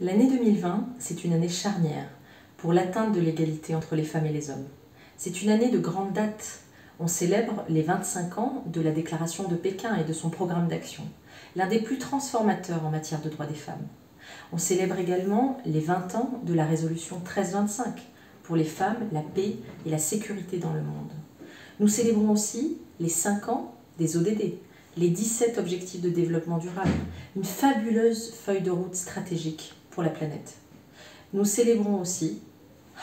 L'année 2020, c'est une année charnière pour l'atteinte de l'égalité entre les femmes et les hommes. C'est une année de grande date. On célèbre les 25 ans de la déclaration de Pékin et de son programme d'action, l'un des plus transformateurs en matière de droits des femmes. On célèbre également les 20 ans de la résolution 1325 pour les femmes, la paix et la sécurité dans le monde. Nous célébrons aussi les 5 ans des ODD, les 17 objectifs de développement durable, une fabuleuse feuille de route stratégique pour la planète. Nous célébrons aussi,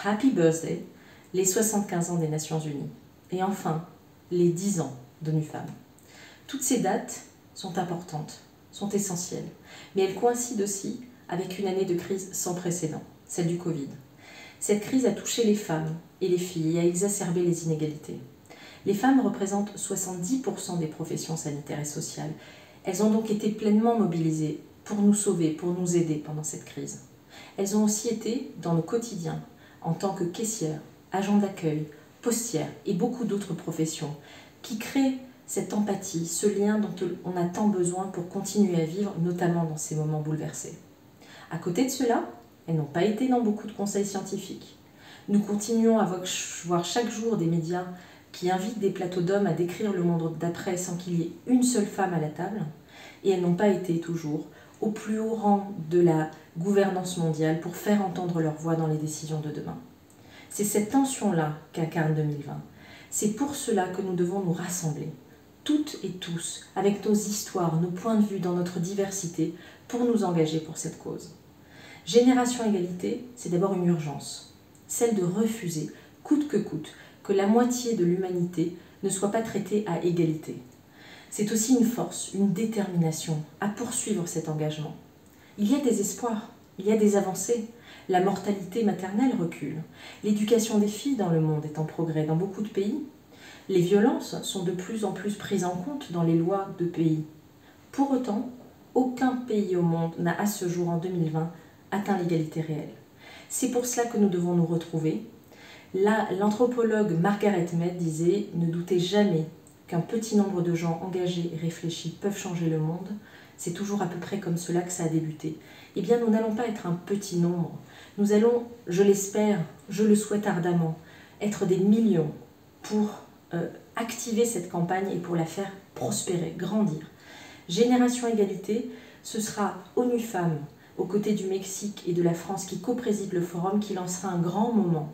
Happy Birthday, les 75 ans des Nations Unies. Et enfin, les 10 ans d'ONU Femmes. Toutes ces dates sont importantes, sont essentielles, mais elles coïncident aussi avec une année de crise sans précédent, celle du Covid. Cette crise a touché les femmes et les filles et a exacerbé les inégalités. Les femmes représentent 70% des professions sanitaires et sociales. Elles ont donc été pleinement mobilisées pour nous sauver, pour nous aider pendant cette crise. Elles ont aussi été dans nos quotidiens, en tant que caissières, agents d'accueil, postières et beaucoup d'autres professions, qui créent cette empathie, ce lien dont on a tant besoin pour continuer à vivre, notamment dans ces moments bouleversés. À côté de cela, elles n'ont pas été dans beaucoup de conseils scientifiques. Nous continuons à voir chaque jour des médias qui invitent des plateaux d'hommes à décrire le monde d'après sans qu'il y ait une seule femme à la table, et elles n'ont pas été toujours au plus haut rang de la gouvernance mondiale pour faire entendre leur voix dans les décisions de demain. C'est cette tension-là qu'incarne 2020. C'est pour cela que nous devons nous rassembler, toutes et tous, avec nos histoires, nos points de vue dans notre diversité, pour nous engager pour cette cause. Génération Égalité, c'est d'abord une urgence, celle de refuser, coûte que la moitié de l'humanité ne soit pas traitée à égalité. C'est aussi une force, une détermination à poursuivre cet engagement. Il y a des espoirs, il y a des avancées. La mortalité maternelle recule. L'éducation des filles dans le monde est en progrès dans beaucoup de pays. Les violences sont de plus en plus prises en compte dans les lois de pays. Pour autant, aucun pays au monde n'a à ce jour, en 2020, atteint l'égalité réelle. C'est pour cela que nous devons nous retrouver. Là, l'anthropologue Margaret Mead disait « Ne doutez jamais qu'un petit nombre de gens engagés et réfléchis peuvent changer le monde. C'est toujours à peu près comme cela que ça a débuté. » Eh bien, nous n'allons pas être un petit nombre. Nous allons, je l'espère, je le souhaite ardemment, être des millions pour activer cette campagne et pour la faire prospérer, grandir. Génération Égalité, ce sera ONU Femmes, aux côtés du Mexique et de la France qui co-préside le forum, qui lancera un grand moment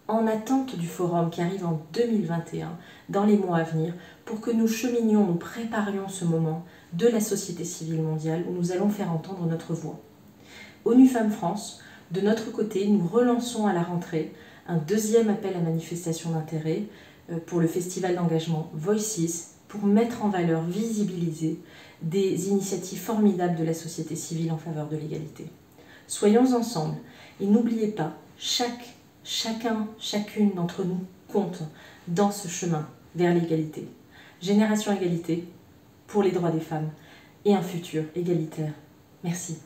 en attente du forum qui arrive en 2021, dans les mois à venir, pour que nous cheminions, nous préparions ce moment de la société civile mondiale où nous allons faire entendre notre voix. ONU Femmes France, de notre côté, nous relançons à la rentrée un deuxième appel à manifestation d'intérêt pour le festival d'engagement Voices, pour mettre en valeur, visibiliser des initiatives formidables de la société civile en faveur de l'égalité. Soyons ensemble et n'oubliez pas, chacune d'entre nous compte dans ce chemin vers l'égalité. Génération Égalité pour les droits des femmes et un futur égalitaire. Merci.